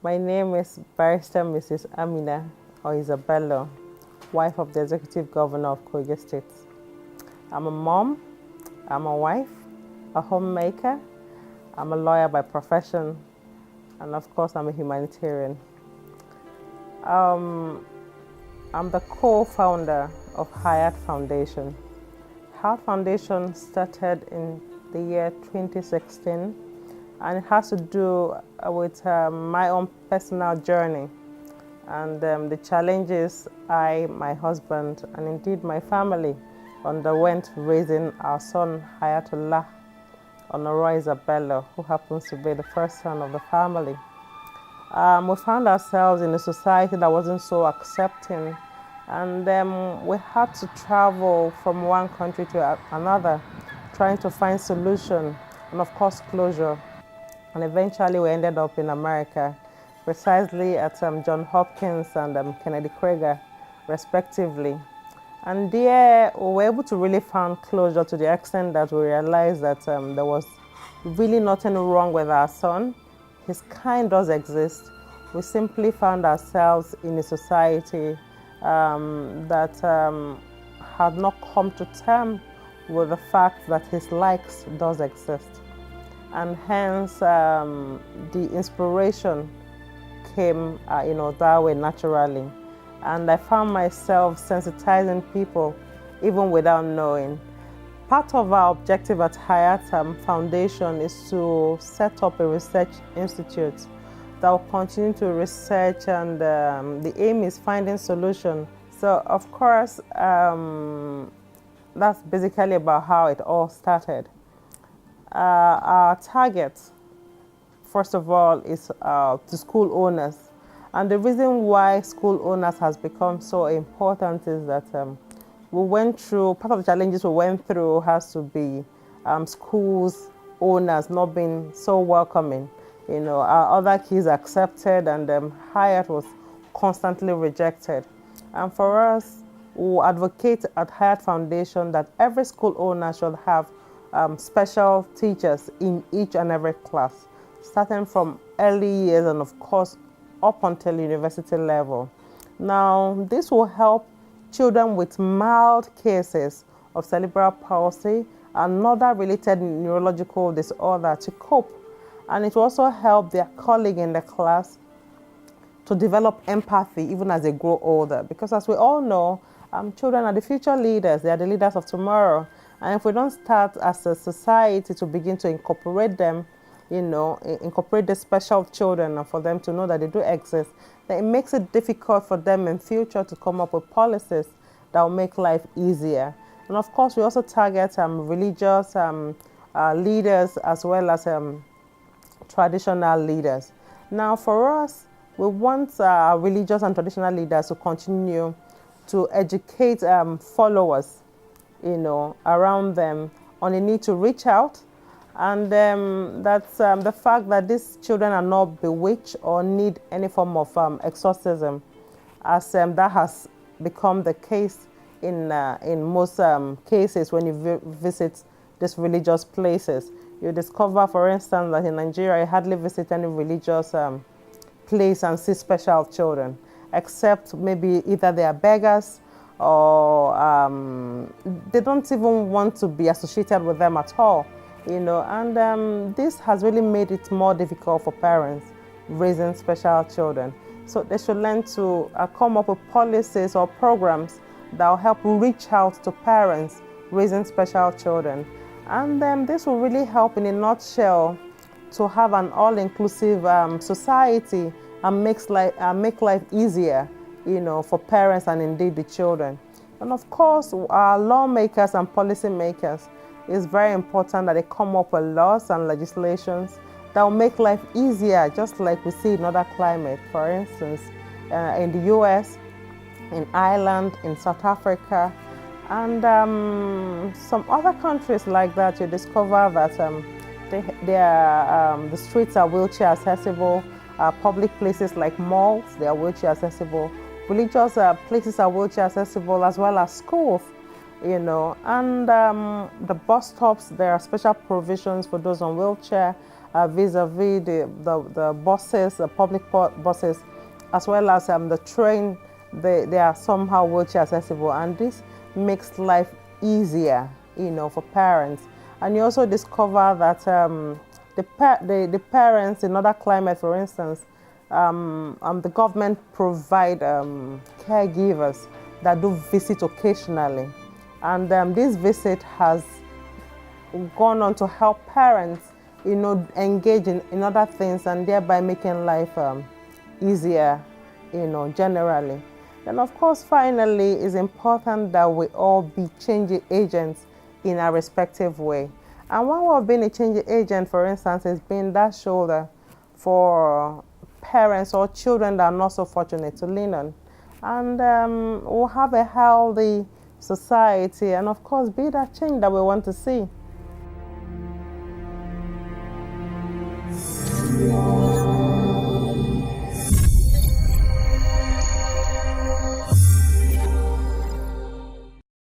My name is Barrister Mrs. Amina or Isabella, wife of the Executive Governor of Kogi State. I'm a mom, I'm a wife, a homemaker, I'm a lawyer by profession, and of course I'm a humanitarian. I'm the co-founder of HAYAT Foundation. HAYAT Foundation started in the year 2016, and it has to do with my own personal journey and the challenges I, my husband, and indeed my family underwent raising our son Hayatullah Honora Isabella, who happens to be the first son of the family. We found ourselves in a society that wasn't so accepting, and we had to travel from one country to another, trying to find solution and of course closure. And eventually we ended up in America, precisely at Johns Hopkins and Kennedy Krieger, respectively. And there we were able to really find closure to the extent that we realized that there was really nothing wrong with our son. His kind does exist. We simply found ourselves in a society that had not come to terms with the fact that his likes does exist. And hence the inspiration came that way naturally. And I found myself sensitizing people even without knowing. Part of our objective at HAYAT Foundation is to set up a research institute that will continue to research, and the aim is finding solutions. So of course, that's basically about how it all started. Our target, first of all, is to school owners. And the reason why school owners has become so important is that we went through, part of the challenges we went through has to be schools owners not being so welcoming. Our other kids accepted, and HAYAT was constantly rejected. And for us, we advocate at HAYAT Foundation that every school owner should have special teachers in each and every class, starting from early years and of course up until university level. Now, this will help children with mild cases of cerebral palsy and other related neurological disorder to cope. And it will also help their colleague in the class to develop empathy even as they grow older. Because as we all know, children are the future leaders. They are the leaders of tomorrow. And if we don't start as a society to begin to incorporate them, incorporate the special children and for them to know that they do exist, then it makes it difficult for them in future to come up with policies that will make life easier. And of course, we also target religious leaders as well as traditional leaders. Now, for us, we want our religious and traditional leaders to continue to educate followers, around them on the need to reach out. And that's the fact that these children are not bewitched or need any form of exorcism, as that has become the case in most cases when you visit these religious places. You discover, for instance, that in Nigeria, you hardly visit any religious place and see special children, except maybe either they are beggars or they don't even want to be associated with them at all. And this has really made it more difficult for parents raising special children. So they should learn to come up with policies or programs that will help reach out to parents raising special children. And this will really help, in a nutshell, to have an all-inclusive society and make life easier, for parents and indeed the children. And of course, our lawmakers and policymakers, it's very important that they come up with laws and legislations that will make life easier, just like we see in other climates. For instance, in the US, in Ireland, in South Africa, and some other countries like that, you discover that the streets are wheelchair accessible, public places like malls, they are wheelchair accessible, religious places are wheelchair accessible, as well as schools. And the bus stops, there are special provisions for those on wheelchair, vis-a-vis the buses, the public buses, as well as the train. They are somehow wheelchair accessible, and this makes life easier, for parents. And you also discover that the parents in other climate, for instance, the government provide caregivers that do visit occasionally, and this visit has gone on to help parents, engage in other things, and thereby making life easier, generally. And of course, finally, it's important that we all be change agents in our respective way. And one way of being a change agent, for instance, is being that shoulder for parents or children that are not so fortunate to lean on. And we'll have a healthy society, and of course, be that change that we want to see.